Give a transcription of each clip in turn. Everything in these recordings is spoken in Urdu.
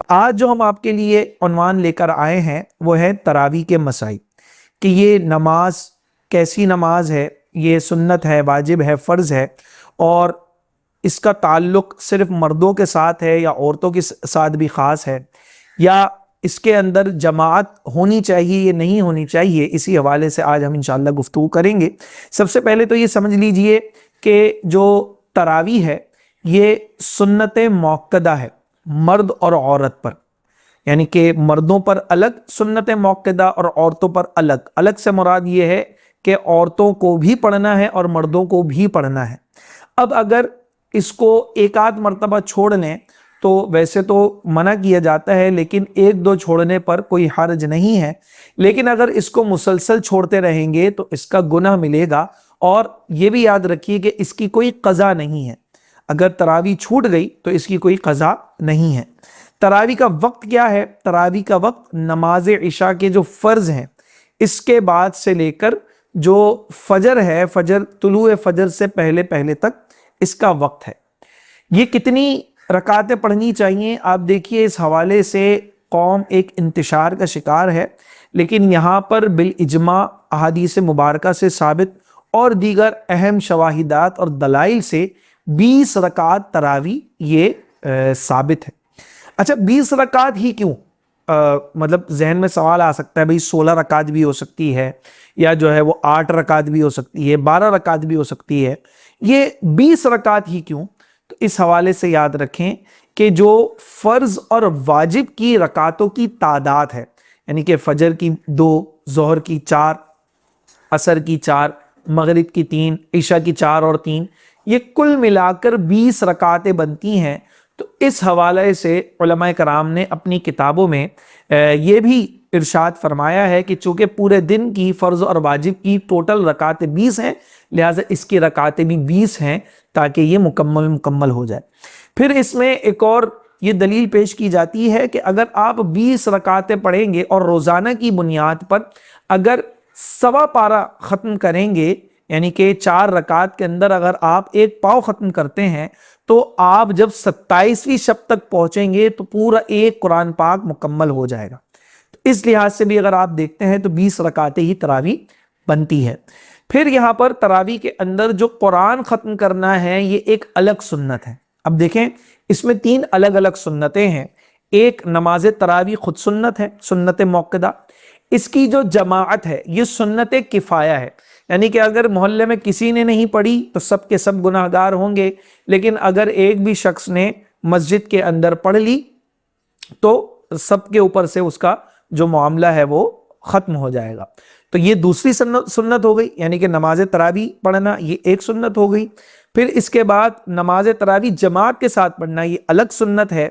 آج جو ہم آپ کے لیے عنوان لے کر آئے ہیں وہ ہے تراویح کے مسائل، کہ یہ نماز کیسی نماز ہے، یہ سنت ہے، واجب ہے، فرض ہے، اور اس کا تعلق صرف مردوں کے ساتھ ہے یا عورتوں کے ساتھ بھی خاص ہے، یا اس کے اندر جماعت ہونی چاہیے یا نہیں ہونی چاہیے۔ اسی حوالے سے آج ہم انشاءاللہ گفتگو کریں گے۔ سب سے پہلے تو یہ سمجھ لیجئے کہ جو تراویح ہے یہ سنت موقدہ ہے مرد اور عورت پر، یعنی کہ مردوں پر الگ سنت موقدہ اور عورتوں پر الگ۔ الگ سے مراد یہ ہے کہ عورتوں کو بھی پڑھنا ہے اور مردوں کو بھی پڑھنا ہے۔ اب اگر اس کو ایک آدھ مرتبہ چھوڑ لیں تو ویسے تو منع کیا جاتا ہے، لیکن ایک دو چھوڑنے پر کوئی حرج نہیں ہے، لیکن اگر اس کو مسلسل چھوڑتے رہیں گے تو اس کا گناہ ملے گا۔ اور یہ بھی یاد رکھیے کہ اس کی کوئی قضا نہیں ہے، اگر تراویح چھوٹ گئی تو اس کی کوئی قضا نہیں ہے۔ تراویح کا وقت کیا ہے؟ تراویح کا وقت نماز عشاء کے جو فرض ہیں اس کے بعد سے لے کر جو فجر ہے، طلوع فجر سے پہلے پہلے تک اس کا وقت ہے۔ یہ کتنی رکعتیں پڑھنی چاہیے؟ آپ دیکھیے اس حوالے سے قوم ایک انتشار کا شکار ہے، لیکن یہاں پر بالاجماع احادیث مبارکہ سے ثابت اور دیگر اہم شواہدات اور دلائل سے 20 رکعت تراویح یہ ثابت ہے۔ اچھا 20 رکعت ہی کیوں؟ مطلب ذہن میں سوال آ سکتا ہے بھئی 16 رکعت بھی ہو سکتی ہے، یا جو ہے وہ 8 رکعت بھی ہو سکتی ہے، 12 رکعت بھی ہو سکتی ہے، یہ 20 رکعت ہی کیوں؟ تو اس حوالے سے یاد رکھیں کہ جو فرض اور واجب کی رکعتوں کی تعداد ہے، یعنی کہ فجر کی 2، ظہر کی 4، عصر کی 4، مغرب کی 3، عشاء کی 4 اور 3، یہ کل ملا کر 20 رکعتیں بنتی ہیں۔ تو اس حوالے سے علماء کرام نے اپنی کتابوں میں یہ بھی ارشاد فرمایا ہے کہ چونکہ پورے دن کی فرض اور واجب کی ٹوٹل رکعتیں 20 ہیں، لہٰذا اس کی رکعتیں بھی 20 ہیں تاکہ یہ مکمل ہو جائے۔ پھر اس میں ایک اور یہ دلیل پیش کی جاتی ہے کہ اگر آپ 20 رکعتیں پڑھیں گے اور روزانہ کی بنیاد پر اگر سوا پارہ ختم کریں گے، یعنی کہ 4 رکعت کے اندر اگر آپ ایک پاؤ ختم کرتے ہیں تو آپ جب 27ویں شب تک پہنچیں گے تو پورا ایک قرآن پاک مکمل ہو جائے گا۔ تو اس لحاظ سے بھی اگر آپ دیکھتے ہیں تو 20 رکعتیں ہی تراویح بنتی ہے۔ پھر یہاں پر تراویح کے اندر جو قرآن ختم کرنا ہے یہ ایک الگ سنت ہے۔ اب دیکھیں اس میں 3 الگ الگ سنتیں ہیں۔ ایک نماز تراویح خود سنت ہے، سنت موقدہ۔ اس کی جو جماعت ہے یہ سنت کفایہ ہے، یعنی کہ اگر محلے میں کسی نے نہیں پڑھی تو سب کے سب گناہ گار ہوں گے، لیکن اگر ایک بھی شخص نے مسجد کے اندر پڑھ لی تو سب کے اوپر سے اس کا جو معاملہ ہے وہ ختم ہو جائے گا۔ تو یہ دوسری سنت ہو گئی، یعنی کہ نماز تراویح پڑھنا یہ ایک سنت ہو گئی۔ پھر اس کے بعد نماز تراویح جماعت کے ساتھ پڑھنا یہ الگ سنت ہے،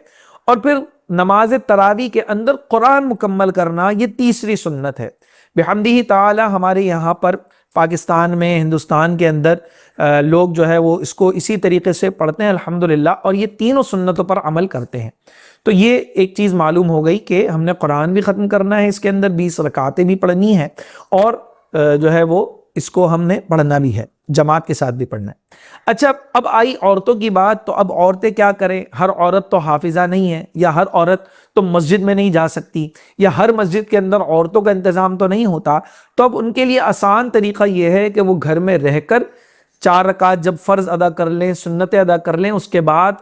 اور پھر نماز تراویح کے اندر قرآن مکمل کرنا یہ تیسری سنت ہے۔ بحمدہ تعالی ہمارے یہاں پر پاکستان میں، ہندوستان کے اندر لوگ جو ہے وہ اس کو اسی طریقے سے پڑھتے ہیں الحمدللہ، اور یہ تینوں سنتوں پر عمل کرتے ہیں۔ تو یہ ایک چیز معلوم ہو گئی کہ ہم نے قرآن بھی ختم کرنا ہے، اس کے اندر 20 رکعتیں بھی پڑھنی ہیں، اور جو ہے وہ اس کو ہم نے پڑھنا بھی ہے، جماعت کے ساتھ بھی پڑھنا ہے۔ اچھا اب آئی عورتوں کی بات، تو اب عورتیں کیا کریں؟ ہر عورت تو حافظہ نہیں ہے، یا ہر عورت تو مسجد میں نہیں جا سکتی، یا ہر مسجد کے اندر عورتوں کا انتظام تو نہیں ہوتا۔ تو اب ان کے لیے آسان طریقہ یہ ہے کہ وہ گھر میں رہ کر 4 رکعت جب فرض ادا کر لیں، سنتیں ادا کر لیں، اس کے بعد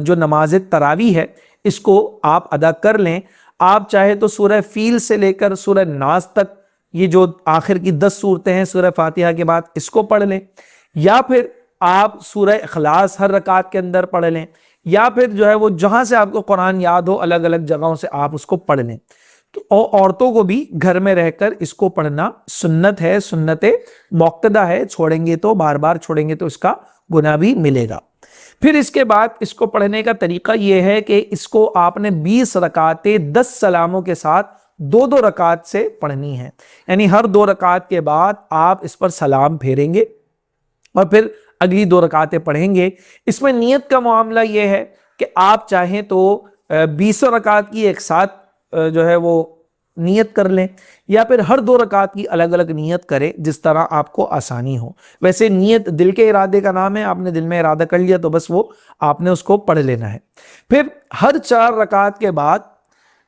جو نماز تراویح ہے اس کو آپ ادا کر لیں۔ آپ چاہے تو سورہ فیل سے لے کر سورہ ناس تک، یہ جو آخر کی 10 صورتیں ہیں سورہ فاتحہ کے بعد، اس کو پڑھ لیں، یا پھر آپ سورہ اخلاص ہر رکعت کے اندر پڑھ لیں، یا پھر جو ہے وہ جہاں سے آپ کو قرآن یاد ہو الگ الگ جگہوں سے آپ اس کو پڑھ لیں۔ تو عورتوں کو بھی گھر میں رہ کر اس کو پڑھنا سنت ہے، سنت موقدہ ہے، چھوڑیں گے تو بار بار چھوڑیں گے تو اس کا گناہ بھی ملے گا۔ پھر اس کے بعد اس کو پڑھنے کا طریقہ یہ ہے کہ اس کو آپ نے 20 رکعتیں 10 سلاموں کے ساتھ 2 رکعت سے پڑھنی ہے، یعنی ہر 2 رکعت کے بعد آپ اس پر سلام پھیریں گے اور پھر اگلی 2 رکعتیں پڑھیں گے۔ اس میں نیت کا معاملہ یہ ہے کہ آپ چاہیں تو 20 رکعت کی ایک ساتھ جو ہے وہ نیت کر لیں یا پھر ہر 2 رکعت کی الگ الگ نیت کریں جس طرح آپ کو آسانی ہو۔ ویسے نیت دل کے ارادے کا نام ہے، آپ نے دل میں ارادہ کر لیا تو بس وہ آپ نے اس کو پڑھ لینا ہے۔ پھر ہر 4 رکعت کے بعد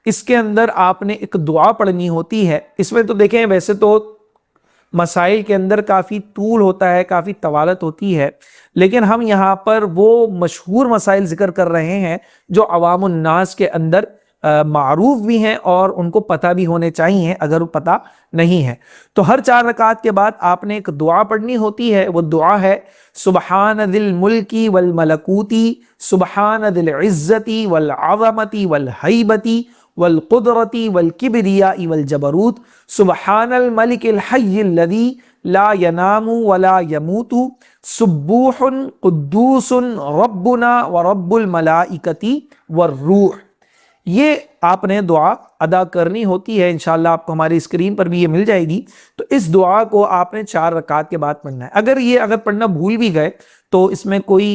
اس کے اندر آپ نے ایک دعا پڑھنی ہوتی ہے۔ اس میں تو دیکھیں ویسے تو مسائل کے اندر کافی طول ہوتا ہے، کافی طوالت ہوتی ہے، لیکن ہم یہاں پر وہ مشہور مسائل ذکر کر رہے ہیں جو عوام الناس کے اندر معروف بھی ہیں اور ان کو پتہ بھی ہونے چاہیے اگر وہ پتہ نہیں ہے۔ تو ہر 4 رکعت کے بعد آپ نے ایک دعا پڑھنی ہوتی ہے، وہ دعا ہے سبحان ذی الملک والملکوتی، سبحان ذی العزتی والعظمتی والہیبتی والقدرتی والکبریاء والجبروت، سبحان الملک الحی الذی لا ینام ولا یموت، سبوح قدوس ربنا ورب الملائکۃ والروح۔ یہ آپ نے دعا ادا کرنی ہوتی ہے، انشاءاللہ آپ کو ہماری اسکرین پر بھی یہ مل جائے گی۔ تو اس دعا کو آپ نے 4 رکعت کے بعد پڑھنا ہے۔ اگر پڑھنا بھول بھی گئے تو اس میں کوئی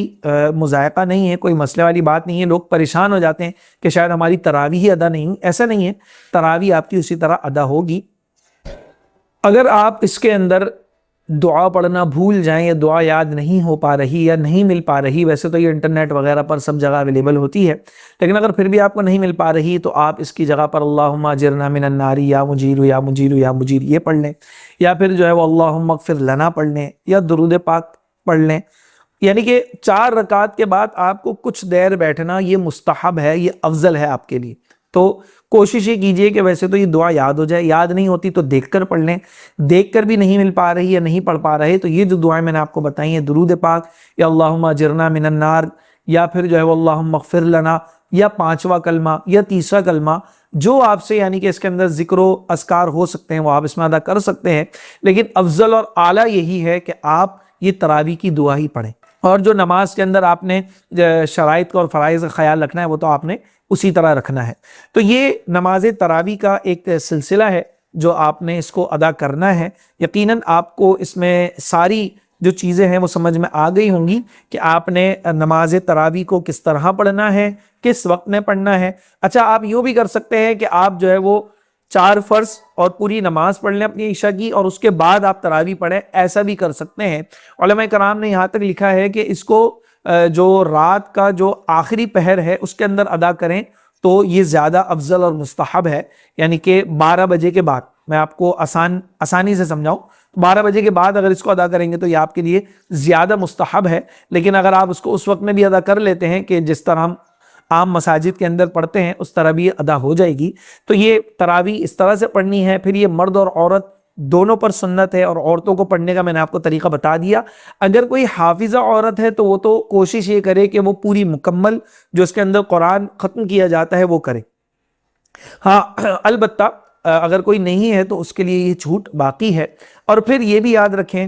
مضائقہ نہیں ہے، کوئی مسئلے والی بات نہیں ہے۔ لوگ پریشان ہو جاتے ہیں کہ شاید ہماری تراویح ہی ادا نہیں ہوئی، ایسا نہیں ہے، تراویح آپ کی اسی طرح ادا ہوگی۔ اگر آپ اس کے اندر دعا پڑھنا بھول جائیں یا دعا یاد نہیں ہو پا رہی یا نہیں مل پا رہی، ویسے تو یہ انٹرنیٹ وغیرہ پر سب جگہ اویلیبل ہوتی ہے، لیکن اگر پھر بھی آپ کو نہیں مل پا رہی تو آپ اس کی جگہ پر اللہم اجرنا من النار یا مجیر یا مجیر یا مجیر یہ پڑھ لیں، یا پھر جو ہے وہ اللہم اغفر لنا پڑھ لیں یا درود پاک پڑھ لیں۔ یعنی کہ 4 رکعت کے بعد آپ کو کچھ دیر بیٹھنا یہ مستحب ہے، یہ افضل ہے آپ کے لیے۔ تو کوشش یہ کیجئے کہ ویسے تو یہ دعا یاد ہو جائے، یاد نہیں ہوتی تو دیکھ کر پڑھ لیں، دیکھ کر بھی نہیں مل پا رہی یا نہیں پڑھ پا رہے تو یہ جو دعائیں میں نے آپ کو بتائی ہیں، درود پاک یا اللہم اجرنا من النار یا پھر جو ہے وہ اللہم اغفر لنا یا 5واں کلمہ یا 3واں کلمہ، جو آپ سے یعنی کہ اس کے اندر ذکر و اذکار ہو سکتے ہیں وہ آپ اس میں ادا کر سکتے ہیں، لیکن افضل اور اعلیٰ یہی ہے کہ آپ یہ تراویح کی دعا ہی پڑھیں۔ اور جو نماز کے اندر آپ نے شرائط اور فرائض کا خیال رکھنا ہے وہ تو آپ نے اسی طرح رکھنا ہے۔ تو یہ نماز تراویح کا ایک سلسلہ ہے جو آپ نے اس کو ادا کرنا ہے۔ یقیناً آپ کو اس میں ساری جو چیزیں ہیں وہ سمجھ میں آ گئی ہوں گی کہ آپ نے نماز تراویح کو کس طرح پڑھنا ہے، کس وقت میں پڑھنا ہے۔ اچھا، آپ یوں بھی کر سکتے ہیں کہ آپ جو ہے وہ 4 فرض اور پوری نماز پڑھ لیں اپنی عشاء کی اور اس کے بعد آپ تراویح پڑھیں، ایسا بھی کر سکتے ہیں۔ علماء کرام نے یہاں تک لکھا ہے کہ اس کو جو رات کا جو آخری پہر ہے اس کے اندر ادا کریں تو یہ زیادہ افضل اور مستحب ہے، یعنی کہ 12 بجے کے بعد، میں آپ کو آسانی سے سمجھاؤں، 12 بجے کے بعد اگر اس کو ادا کریں گے تو یہ آپ کے لیے زیادہ مستحب ہے۔ لیکن اگر آپ اس کو اس وقت میں بھی ادا کر لیتے ہیں کہ جس طرح ہم عام مساجد کے اندر پڑھتے ہیں اس طرح بھی ادا ہو جائے گی۔ تو یہ تراویح اس طرح سے پڑھنی ہے۔ پھر یہ مرد اور عورت دونوں پر سنت ہے، اور عورتوں کو پڑھنے کا میں نے آپ کو طریقہ بتا دیا۔ اگر کوئی حافظہ عورت ہے تو وہ تو کوشش یہ کرے کہ وہ پوری مکمل جو اس کے اندر قرآن ختم کیا جاتا ہے وہ کرے۔ ہاں البتہ اگر کوئی نہیں ہے تو اس کے لیے یہ چھوٹ باقی ہے۔ اور پھر یہ بھی یاد رکھیں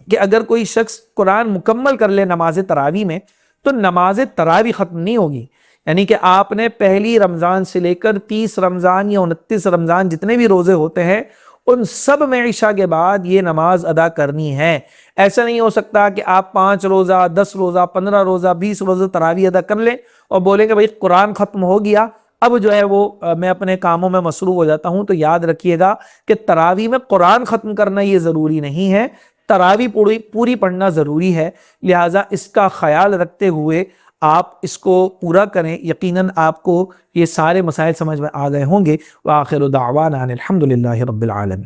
کہ اگر کوئی شخص قرآن مکمل کر لے نماز تراویح میں تو نماز تراویح ختم نہیں ہوگی، یعنی کہ آپ نے پہلی رمضان سے لے کر 30 رمضان یا 29 رمضان جتنے بھی روزے ہوتے ہیں ان سب میں عشاء کے بعد یہ نماز ادا کرنی ہے۔ ایسا نہیں ہو سکتا کہ آپ 5 روزہ 10 روزہ 15 روزہ 20 روزہ تراویح ادا کر لیں اور بولیں کہ بھائی قرآن ختم ہو گیا اب جو ہے وہ میں اپنے کاموں میں مصروف ہو جاتا ہوں۔ تو یاد رکھیے گا کہ تراویح میں قرآن ختم کرنا یہ ضروری نہیں ہے، تراویح پوری پڑھنا ضروری ہے، لہٰذا اس کا خیال رکھتے ہوئے آپ اس کو پورا کریں۔ یقیناً آپ کو یہ سارے مسائل سمجھ میں آ گئے ہوں گے۔ وآخر دعوانا ان الحمد للہ رب العالمین۔